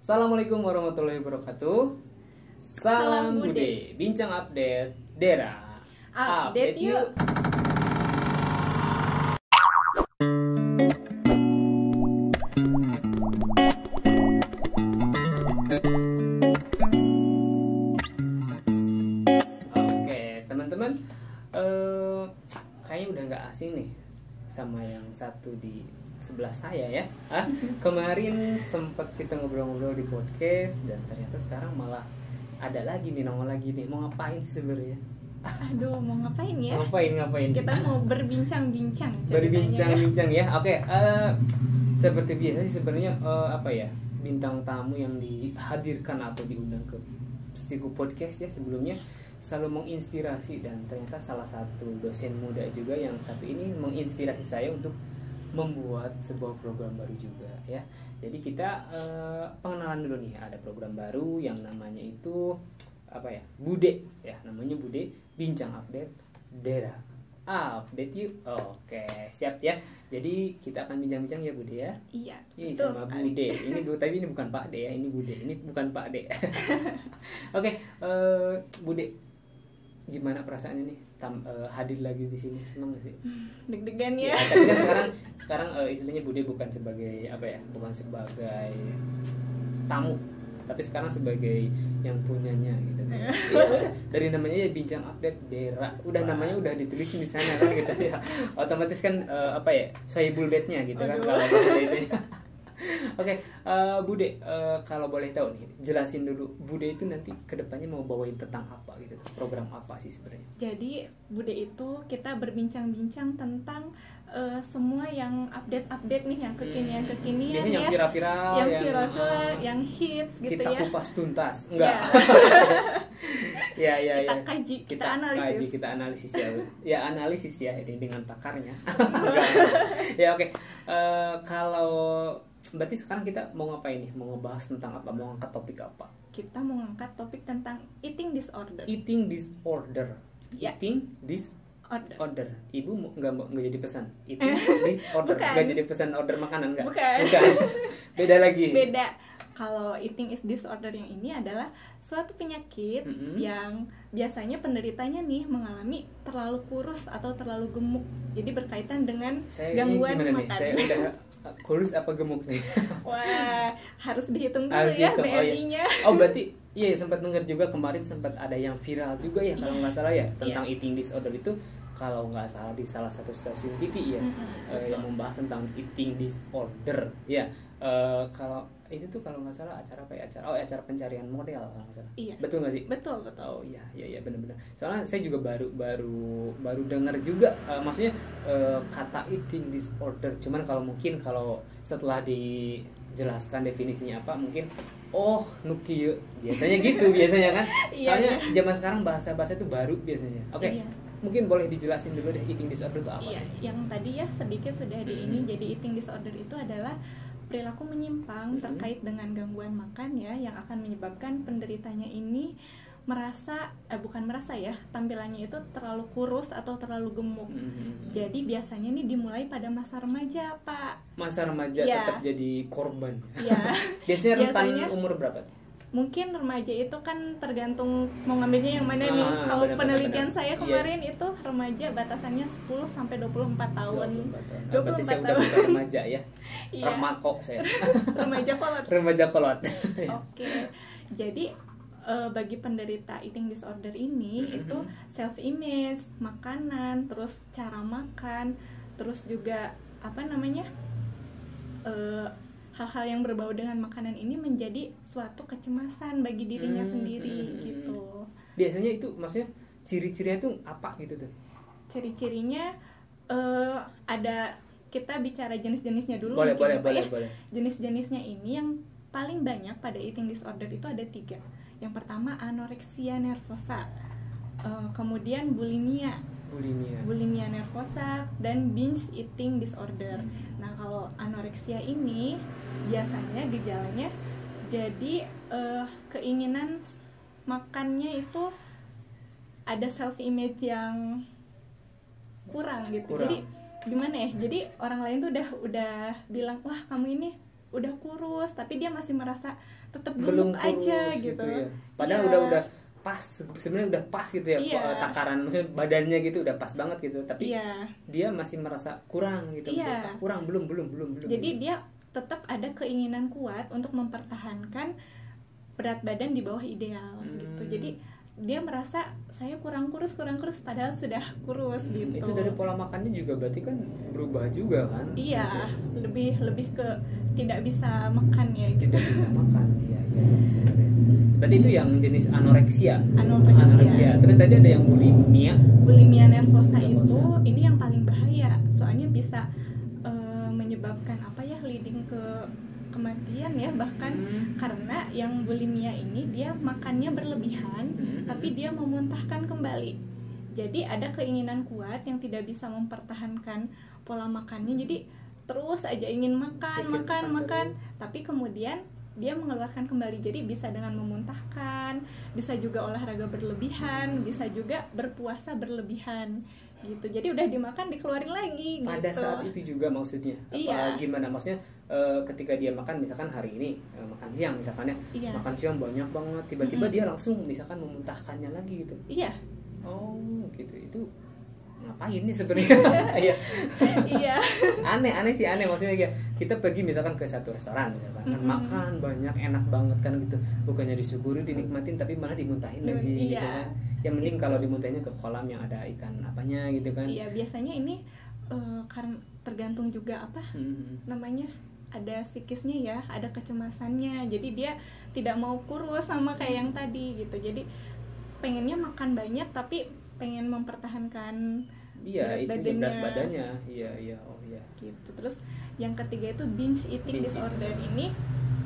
Assalamualaikum warahmatullahi wabarakatuh. Salam Bude, bincang update Dera. Update yuk. Oke, teman-teman, kayaknya udah nggak asing nih sama yang satu di sebelah saya ya. Kemarin sempat kita ngobrol-ngobrol di podcast dan ternyata sekarang malah ada lagi nih, nongol lagi nih. Mau ngapain sih sebenarnya? Aduh, mau ngapain ya? Ngapain? Kita mau berbincang-bincang. Berbincang-bincang ya. Oke, seperti biasa sih sebenarnya bintang tamu yang dihadirkan atau diundang ke Stiku Podcast ya sebelumnya selalu menginspirasi, dan ternyata salah satu dosen muda juga yang satu ini menginspirasi saya untuk membuat sebuah program baru juga ya. Jadi kita pengenalan dulu nih, ada program baru yang namanya itu Bude ya, namanya Bude Bincang Update Dera. Update yuk. Oke, siap ya. Jadi kita akan bincang-bincang ya Bude ya. Iya. Sama sekali. Bude. Tapi ini bukan Pak De ya, ini Bude. Ini bukan Pak De. Oke, Bude, gimana perasaannya nih hadir lagi di sini? Senang gak sih? Deg-degan ya. Tapi kan sekarang istilahnya Bude bukan sebagai bukan sebagai tamu, tapi sekarang sebagai yang punyanya gitu. Ya, dari namanya ya Bincang Update Dera. Namanya udah ditulis di sana kan gitu ya. Otomatis kan sohibul bednya gitu kan kalau itu. Oke, Bude, kalau boleh tahu nih, jelasin dulu Bude itu nanti kedepannya mau bawain tentang apa gitu, program apa sih sebenarnya? Jadi Bude itu kita berbincang-bincang tentang semua yang update nih, yang kekinian Biasanya ya, yang viral-viral, yang hits gitu kita ya. Kita kupas tuntas, enggak? Ya. Kita kaji, kita analisis ya. Ya analisis ya, ini dengan pakarnya. Ya oke. Kalau berarti sekarang kita mau ngapain nih? Mau ngebahas tentang apa? Mau ngangkat topik apa? Kita mau ngangkat topik tentang eating disorder. Eating disorder. Ya. Eating disorder. Ibu nggak jadi pesan eating disorder. Bukan. Nggak jadi pesan order makanan nggak? Bukan. Beda lagi. Beda. Kalau eating disorder yang ini adalah suatu penyakit yang biasanya penderitanya nih mengalami terlalu kurus atau terlalu gemuk. Jadi berkaitan dengan gangguan makan. Saya udah kurus apa gemuk nih? Wah, harus dihitung dulu ya BMI-nya. Berarti iya, sempat dengar juga kemarin, sempat ada yang viral juga ya kalau nggak salah ya tentang eating disorder itu, kalau nggak salah di salah satu stasiun TV ya, yang membahas tentang eating disorder ya. Kalau itu tuh kalau nggak salah acara pencarian model kalau nggak salah. Iya. Betul nggak sih? Betul. Oh iya benar-benar. Soalnya saya juga baru dengar juga, maksudnya kata eating disorder. Cuman kalau setelah dijelaskan definisinya apa, mungkin nuki biasanya gitu biasanya kan. Soalnya zaman sekarang bahasa itu baru biasanya. Oke. Iya. Mungkin boleh dijelasin dulu deh eating disorder itu apa? Iya, yang tadi ya sedikit sudah ini. Jadi eating disorder itu adalah perilaku menyimpang terkait dengan gangguan makan ya, yang akan menyebabkan penderitanya ini tampilannya itu terlalu kurus atau terlalu gemuk. Jadi biasanya nih dimulai pada masa remaja, Pak. Masa remaja ya. Tetap jadi korban. Ya. Biasanya rentan umur berapa? Mungkin remaja itu kan tergantung mau ngambilnya yang mana nih. Kalau penelitian saya kemarin itu remaja batasannya 10 sampai 24 tahun. 24 tahun. Udah bukan remaja ya. Remako saya. Remaja kolot. Oke. Jadi bagi penderita eating disorder ini itu self image, makanan, terus cara makan, terus juga hal-hal yang berbau dengan makanan ini menjadi suatu kecemasan bagi dirinya sendiri gitu. Biasanya itu maksudnya ciri-cirinya tuh apa gitu tuh? Ciri-cirinya ada, kita bicara jenis-jenisnya dulu. Boleh. Jenis-jenisnya ini yang paling banyak pada eating disorder itu ada 3. Yang pertama anoreksia nervosa, kemudian bulimia nervosa, dan binge eating disorder. Nah, kalau anoreksia ini biasanya gejalanya jadi keinginan makannya itu ada self image yang kurang gitu. Jadi gimana ya? Jadi orang lain tuh udah bilang, "Wah, kamu ini udah kurus tapi dia masih merasa tetap belum gemuk kurus aja gitu ya. Padahal udah pas, sebenarnya udah pas gitu ya, takaran maksudnya badannya gitu udah pas banget gitu, tapi dia masih merasa kurang gitu, kurang belum. Jadi dia tetap ada keinginan kuat untuk mempertahankan berat badan di bawah ideal gitu. Jadi dia merasa saya kurang kurus padahal sudah kurus gitu. Itu dari pola makannya juga berarti kan berubah juga kan? Iya, gitu. lebih ke tidak bisa makan ya gitu. Tidak bisa makan, iya. Berarti itu yang jenis anoreksia. Terus tadi ada yang bulimia. Bulimia nervosa itu ini yang paling bahaya. Soalnya bisa menyebabkan leading ke kematian ya, bahkan karena yang bulimia ini dia makannya berlebihan tapi dia memuntahkan kembali. Jadi ada keinginan kuat yang tidak bisa mempertahankan pola makannya. Jadi terus aja ingin makan, tapi kemudian dia mengeluarkan kembali. Jadi bisa dengan memuntahkan, bisa juga olahraga berlebihan, bisa juga berpuasa berlebihan gitu. Jadi udah dimakan dikeluarin lagi pada gitu. saat itu juga maksudnya gimana maksudnya ketika dia makan misalkan hari ini makan siang misalkan ya, makan siang banyak banget, tiba-tiba dia langsung misalkan memuntahkannya lagi gitu. Oh gitu, itu ngapain nih sebenarnya? Aneh maksudnya ya, kita pergi misalkan ke satu restoran misalkan makan banyak enak banget kan gitu, bukannya disyukuri dinikmatin tapi malah dimuntahin lagi gitu kan. Yang mending kalau dimuntahinnya ke kolam yang ada ikan apanya gitu kan. Iya, biasanya ini karena tergantung juga namanya, ada psikisnya ya, ada kecemasannya. Jadi dia tidak mau kurus sama kayak yang tadi gitu. Jadi pengennya makan banyak tapi pengen mempertahankan berat badannya. Iya. Gitu. Terus yang ketiga itu binge eating disorder. Ini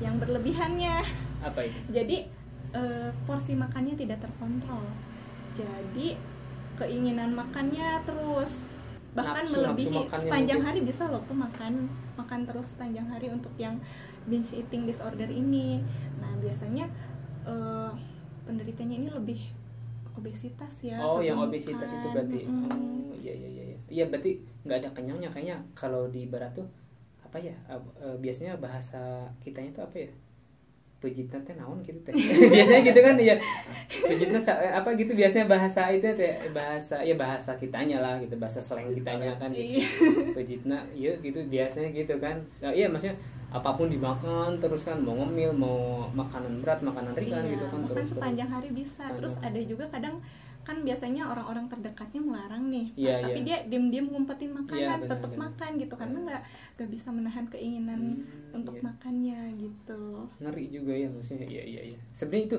yang berlebihannya. Apa itu? Jadi porsi makannya tidak terkontrol. Jadi keinginan makannya terus, bahkan melebihi sepanjang hari bisa loh tuh makan terus sepanjang hari untuk yang binge eating disorder ini. Nah biasanya penderitanya ini lebih obesitas ya. Yang obesitas itu berarti. Iya berarti nggak ada kenyangnya kayaknya kalau di barat tuh biasanya bahasa kitanya tuh pejitna teh naon gitu teh. Biasanya gitu kan ya. Pejitna gitu biasanya bahasa itu teh, bahasa kitanya lah gitu, bahasa slang kitanya kan gitu. Pejitna gitu biasanya gitu kan. Maksudnya apapun dimakan terus kan, mau ngemil, mau makanan berat, makanan ringan gitu kan, terus sepanjang hari bisa. Terus ada juga kadang kan biasanya orang-orang terdekatnya melarang nih, tapi dia diam-diam ngumpetin makanan, tetap makan gitu karena nggak bisa menahan keinginan untuk makannya gitu. Ngeri juga ya maksudnya. Iya. Sebenarnya itu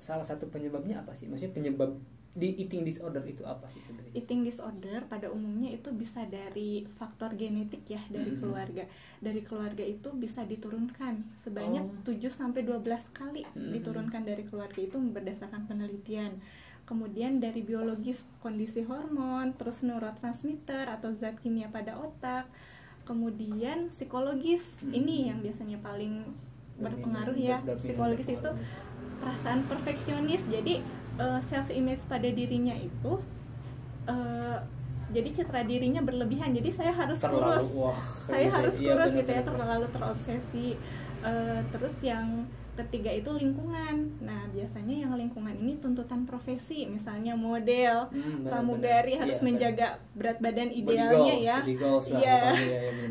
salah satu penyebabnya apa sih? Maksudnya penyebab di eating disorder itu apa sih sebenarnya? Eating disorder pada umumnya itu bisa dari faktor genetik ya, dari keluarga. Dari keluarga itu bisa diturunkan sebanyak 7-12 kali diturunkan dari keluarga, itu berdasarkan penelitian. Kemudian dari biologis, kondisi hormon, terus neurotransmitter atau zat kimia pada otak. Kemudian psikologis, ini yang biasanya paling berpengaruh ya. Psikologis itu perasaan perfeksionis, jadi self image pada dirinya itu jadi citra dirinya berlebihan, jadi saya harus kurus, gitu ya, terlalu terobsesi. Terus yang ketiga itu lingkungan. Nah biasanya yang lingkungan ini tuntutan profesi, misalnya model, pramugari harus menjaga berat badan idealnya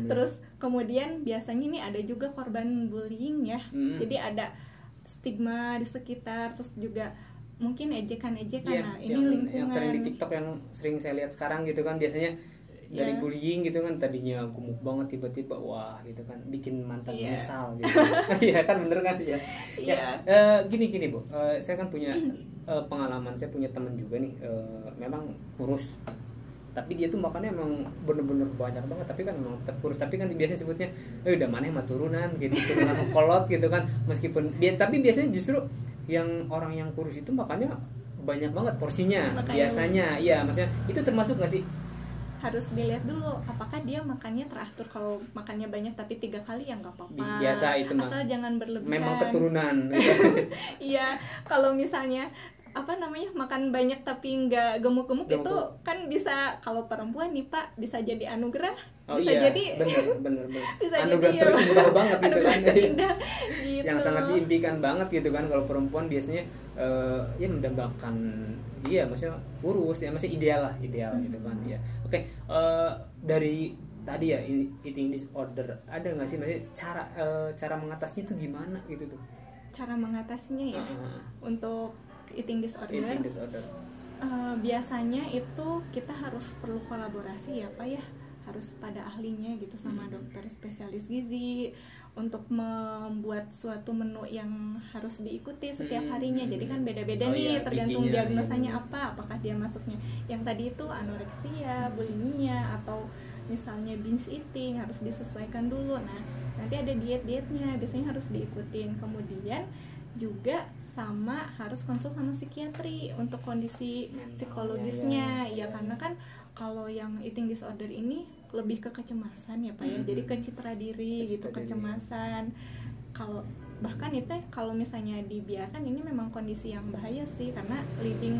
Terus kemudian biasanya ini ada juga korban bullying ya. Jadi ada stigma di sekitar, terus juga mungkin ejekan-ejekan. Nah ini lingkungan yang sering di TikTok, yang sering saya lihat sekarang gitu kan, biasanya dari bullying gitu kan, tadinya gemuk banget tiba-tiba wah gitu kan, bikin mantan menyesal gitu. Iya kan, bener kan ya. Gini Bu, saya kan punya pengalaman, saya punya teman juga nih, memang kurus, tapi dia tuh makannya emang bener-bener banyak banget, tapi kan emang kurus, tapi kan biasanya sebutnya udah maneh mah turunan gitu, turunan kolot gitu kan, meskipun dia, tapi biasanya justru yang orang yang kurus itu makannya banyak banget porsinya biasanya. Iya maksudnya itu termasuk nggak sih? Harus dilihat dulu apakah dia makannya teratur. Kalau makannya banyak tapi 3 kali ya nggak apa-apa, biasa itu asal jangan berlebihan, memang keturunan gitu. Iya, kalau misalnya makan banyak tapi nggak gemuk-gemuk itu kan bisa, kalau perempuan nih Pak, bisa jadi anugerah. Oh bisa iya, jadi bener. bisa Anugerah jadi terindah banget gitu anugerah kan. terindah gitu. Yang sangat diimpikan banget gitu kan kalau perempuan biasanya ya mendambakan dia, maksudnya kurus ya, maksudnya ideal gitu kan ya. Oke, dari tadi ya eating disorder, ada nggak sih maksudnya cara mengatasinya itu gimana gitu tuh? Cara mengatasinya ya untuk eating disorder. Biasanya itu kita harus perlu kolaborasi ya Pak ya, harus pada ahlinya gitu sama dokter spesialis gizi untuk membuat suatu menu yang harus diikuti setiap harinya. Jadi kan beda-beda nih tergantung diagnosanya apa, apakah dia masuknya yang tadi itu anoreksia, bulimia, atau misalnya binge eating, harus disesuaikan dulu. Nah nanti ada diet-dietnya biasanya harus diikutin. Kemudian juga sama harus konsul sama psikiatri untuk kondisi psikologisnya ya karena kan kalau yang eating disorder ini lebih ke kecemasan ya Pak ya, jadi ke citra diri gitu, kecemasan. Kalau bahkan itu kalau misalnya dibiarkan ini memang kondisi yang bahaya sih, karena leading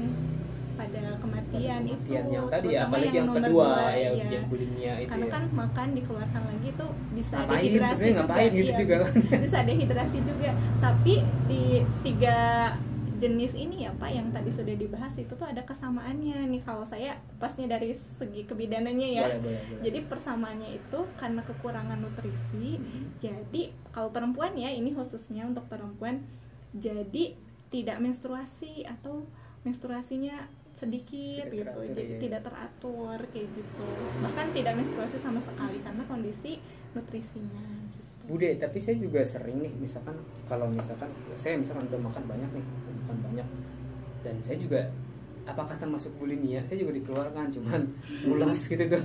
pada kematian itu yang tadi ya, apalagi yang kedua ya, yang bulimia itu karena ya. Kan makan dikeluarkan lagi itu bisa ngapain, dehidrasi juga ngapain gitu ya, juga kan. bisa dehidrasi juga. Tapi di 3 jenis ini ya Pak yang tadi sudah dibahas itu tuh ada kesamaannya nih kalau saya pasnya dari segi kebidanannya ya. Boleh. Jadi persamaannya itu karena kekurangan nutrisi. Jadi kalau perempuan ya, ini khususnya untuk perempuan, jadi tidak menstruasi atau menstruasinya sedikit tidak gitu, teratur, jadi ya. tidak teratur kayak gitu, bahkan tidak menstruasi sama sekali karena kondisi nutrisinya gitu. Bude, tapi saya juga sering nih, misalkan kalau misalkan saya udah makan banyak dan saya juga apakah termasuk bulimia, saya juga dikeluarkan cuman mulas gitu tuh.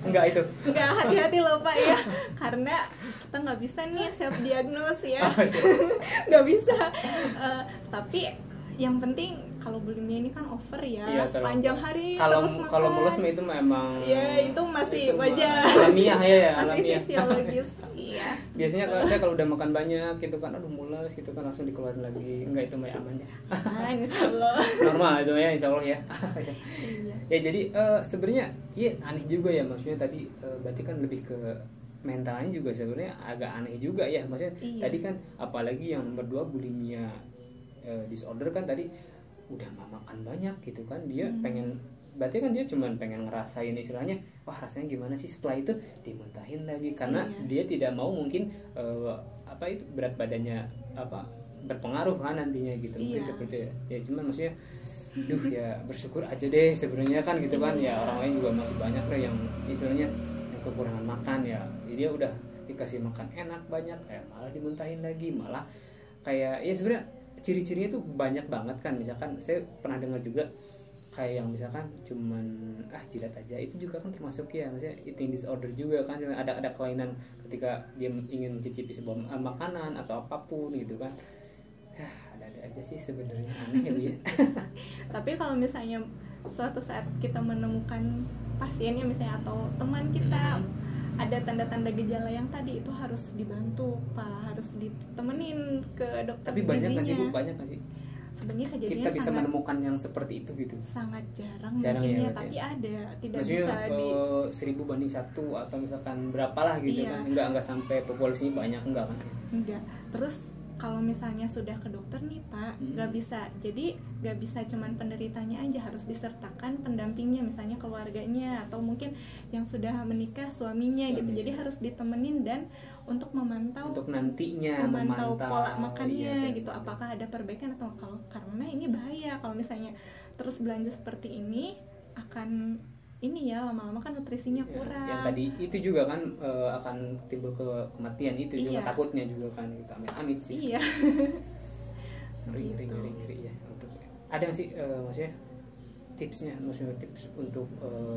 Enggak, hati-hati loh Pak ya, karena kita nggak bisa nih self diagnose ya, nggak bisa. Tapi yang penting kalau bulimia ini kan over ya, sepanjang hari terus makan. Kalau mules itu memang ya itu masih wajar, alamiah ya, masih fisiologis. Iya. Biasanya saya kalau udah makan banyak gitu kan, aduh mules gitu kan, langsung dikeluarin lagi. Enggak, itu mah aman ya. Insyaallah. Normal itu ya, insyaallah ya. Iya. Ya jadi sebenarnya ya aneh juga ya, maksudnya tadi berarti kan lebih ke mentalnya juga sebenarnya agak aneh juga ya, maksudnya tadi kan apalagi yang nomor 2 bulimia disorder kan tadi udah makan banyak gitu kan, dia pengen, berarti kan dia cuman pengen ngerasain istilahnya, wah rasanya gimana sih, setelah itu dimuntahin lagi karena dia tidak mau mungkin itu berat badannya berpengaruh kan nantinya gitu, mungkin seperti ya cuman maksudnya ya bersyukur aja deh sebenarnya kan gitu kan ya, orang lain juga masih banyak lah yang istilahnya yang kekurangan makan ya, jadi dia udah dikasih makan enak banyak malah dimuntahin lagi, malah kayak ya sebenarnya ciri-cirinya tuh banyak banget kan. Misalkan saya pernah dengar juga kayak yang misalkan cuman jilat aja, itu juga kan termasuk ya, maksudnya eating disorder juga kan, ada kelainan ketika dia ingin mencicipi sebuah makanan atau apapun gitu kan. Ya ada aja sih sebenarnya, aneh ya Bu ya. Tapi kalau misalnya suatu saat kita menemukan pasiennya misalnya atau teman kita ada tanda-tanda gejala yang tadi, itu harus dibantu Pak, harus ditemenin ke dokter. Tapi banyak nggak sih Bu, banyak nggak sih sebenarnya kejadiannya kita bisa menemukan yang seperti itu gitu? Sangat jarang ya, ya, tapi ada, tidak maksudnya, bisa 1000 banding 1 atau misalkan berapalah gitu kan, enggak sampai populasinya banyak, enggak kan? Enggak. Terus kalau misalnya sudah ke dokter nih Pak, nggak bisa, jadi nggak bisa cuman penderitanya aja, harus disertakan pendampingnya, misalnya keluarganya atau mungkin yang sudah menikah suaminya gitu, jadi harus ditemenin dan untuk memantau, untuk nantinya memantau pola makannya gitu, apakah ada perbaikan atau kalau, karena ini bahaya kalau misalnya terus belanja seperti ini akan ini ya, lama-lama kan nutrisinya kurang. Yang tadi itu juga kan akan timbul ke kematian itu juga takutnya juga kan, kita amit-amit sih. Iya. Ngeri ya. Ada nggak sih maksudnya tipsnya, maksudnya tips untuk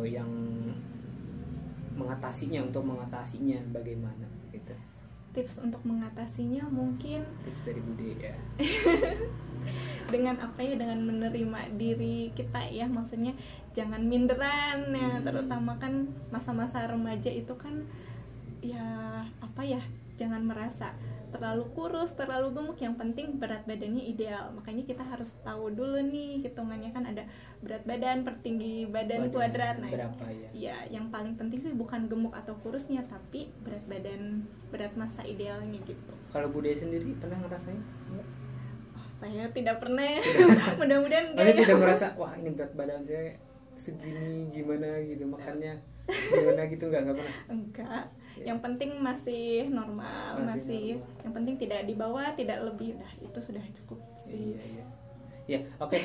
yang mengatasinya bagaimana gitu? Tips untuk mengatasinya mungkin tips dari Bude ya. Dengan apa ya, dengan menerima diri kita ya, maksudnya jangan minderan ya, terutama kan masa-masa remaja itu kan ya apa ya, jangan merasa terlalu kurus, terlalu gemuk, yang penting berat badannya ideal. Makanya kita harus tahu dulu nih hitungannya, kan ada berat badan per tinggi badan kuadrat. Nah, berapa ya? Ya, yang paling penting sih bukan gemuk atau kurusnya, tapi berat badan, berat massa idealnya gitu. Kalau Bude sendiri pernah ngerasain? Saya tidak pernah. Mudah-mudahan enggak. Tidak merasa wah ini berat badan saya segini gimana gitu, makannya gimana gitu, enggak pernah. Enggak. Yang penting masih normal, masih normal. Yang penting tidak di bawah, tidak lebih, udah itu sudah cukup sih. Iya. Ya, oke.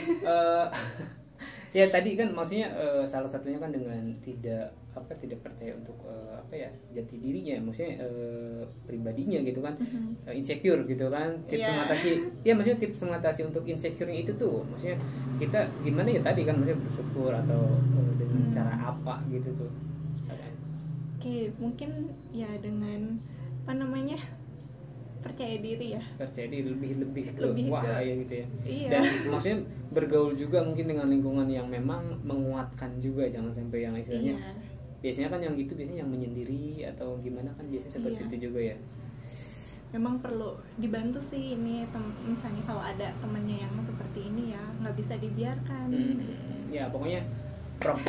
Ya tadi kan maksudnya salah satunya kan dengan tidak percaya untuk jati dirinya, maksudnya pribadinya gitu kan, insecure gitu kan. Tips mengatasi, ya maksudnya tips mengatasi untuk insecure-nya itu tuh, maksudnya kita gimana ya tadi kan, maksudnya bersyukur atau dengan cara apa gitu tuh. Oke, mungkin ya dengan percaya diri ya. Percaya diri lebih ke wah ya gitu ya. Iya. Dan maksudnya bergaul juga mungkin dengan lingkungan yang memang menguatkan juga, jangan sampai yang istilahnya. Iya. Biasanya kan yang gitu biasanya yang menyendiri atau gimana kan biasanya seperti itu juga ya. Memang perlu dibantu sih ini, misalnya kalau ada temennya yang seperti ini ya nggak bisa dibiarkan. Ya pokoknya prok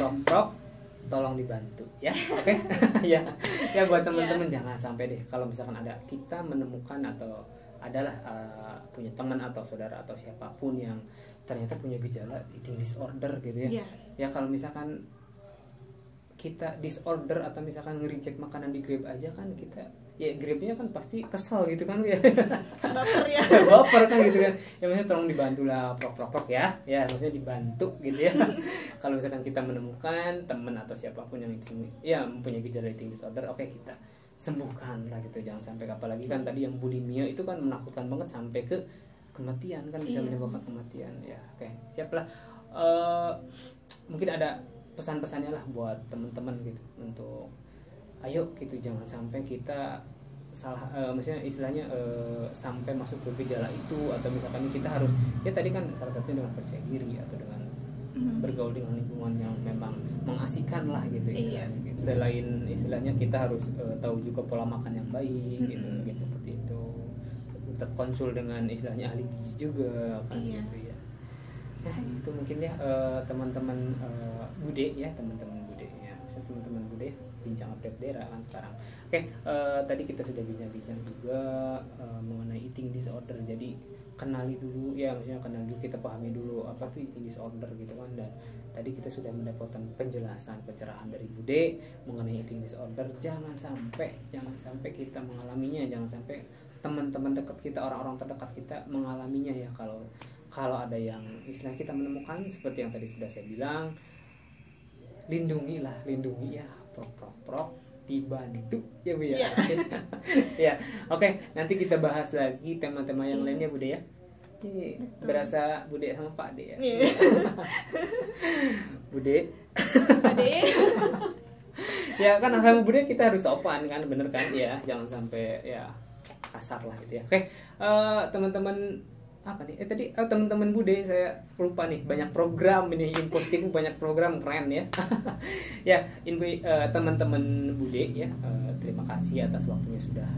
tolong dibantu ya. Oke. Ya buat teman-teman jangan sampai deh kalau misalkan ada kita menemukan atau adalah punya teman atau saudara atau siapapun yang ternyata punya gejala eating disorder gitu ya. Ya kalau misalkan kita disorder atau misalkan nge-reject makanan di Grab aja kan, kita ya Grabnya kan pasti kesel gitu kan ya. Baper ya. Baper kan gitu kan. Ya maksudnya tolong dibantu lah, prok ya. Ya maksudnya dibantu gitu ya. Kalau misalkan kita menemukan teman atau siapapun yang mempunyai gejala eating disorder, oke, kita sembuhkan lah gitu. Jangan sampai, apalagi kan tadi yang bulimia itu kan menakutkan banget sampai ke kematian kan, bisa menyebabkan kematian ya. Oke, siap lah. Mungkin ada pesan-pesannya lah buat teman-teman gitu, untuk ayo gitu jangan sampai kita salah, maksudnya istilahnya sampai masuk ke gejala itu, atau misalkan kita harus ya tadi kan salah satunya dengan percaya diri atau dengan bergaul dengan lingkungan yang memang mengasihkan lah gitu istilahnya. Gitu. Selain istilahnya kita harus tahu juga pola makan yang baik gitu seperti itu, tetap konsul dengan istilahnya ahli gizi juga kan gitu ya. Nah itu mungkin ya teman-teman Bude ya, teman-teman Bude bincang update daerah kan sekarang. Oke, tadi kita sudah bincang-bincang juga mengenai eating disorder. Jadi kenali dulu ya, maksudnya kenali dulu, kita pahami dulu apa tuh eating disorder gitu kan. Dan tadi kita sudah mendapatkan penjelasan, pencerahan dari Bude mengenai eating disorder. Jangan sampai kita mengalaminya, jangan sampai teman-teman dekat kita, orang-orang terdekat kita mengalaminya ya. Kalau ada yang istilahnya kita menemukan seperti yang tadi sudah saya bilang, lindungi ya, prok dibantu ya Bu ya. Ya, oke, nanti kita bahas lagi tema-tema yang lainnya Bude ya. Ini berasa Bude sama Pak De ya. Bude. Ya kan sama Bude kita harus sopan kan, bener kan ya, jangan sampai ya kasar lah gitu ya. Oke, teman-teman apa nih? Tadi teman-teman Bude saya lupa nih, banyak program ini, Impostiku banyak program keren ya. Ya, teman-teman Bude ya, terima kasih atas waktunya sudah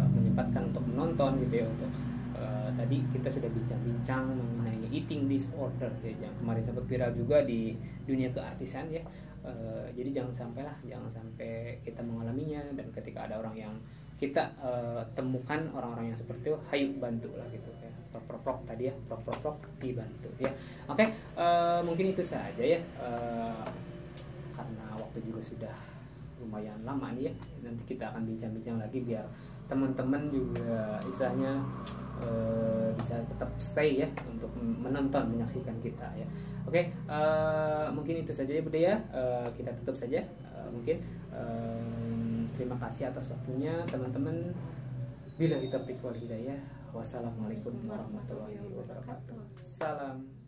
menyempatkan untuk menonton gitu ya. Untuk tadi kita sudah bincang-bincang mengenai eating disorder ya, yang kemarin sempat viral juga di dunia keartisan ya. Jadi jangan sampai kita mengalaminya, dan ketika ada orang yang kita temukan orang-orang yang seperti itu, hayu bantu lah gitu ya. Prok tadi ya, prok dibantu ya. Oke, mungkin itu saja ya, karena waktu juga sudah lumayan lama nih ya. Nanti kita akan bincang-bincang lagi biar teman-teman juga istilahnya bisa tetap stay ya untuk menonton, menyaksikan kita ya. Oke, mungkin itu saja ya Bude ya. Kita tutup saja mungkin. Terima kasih atas waktunya teman-teman. Bila kita taufiq wal hidayah. Wassalamualaikum warahmatullahi wabarakatuh. Salam.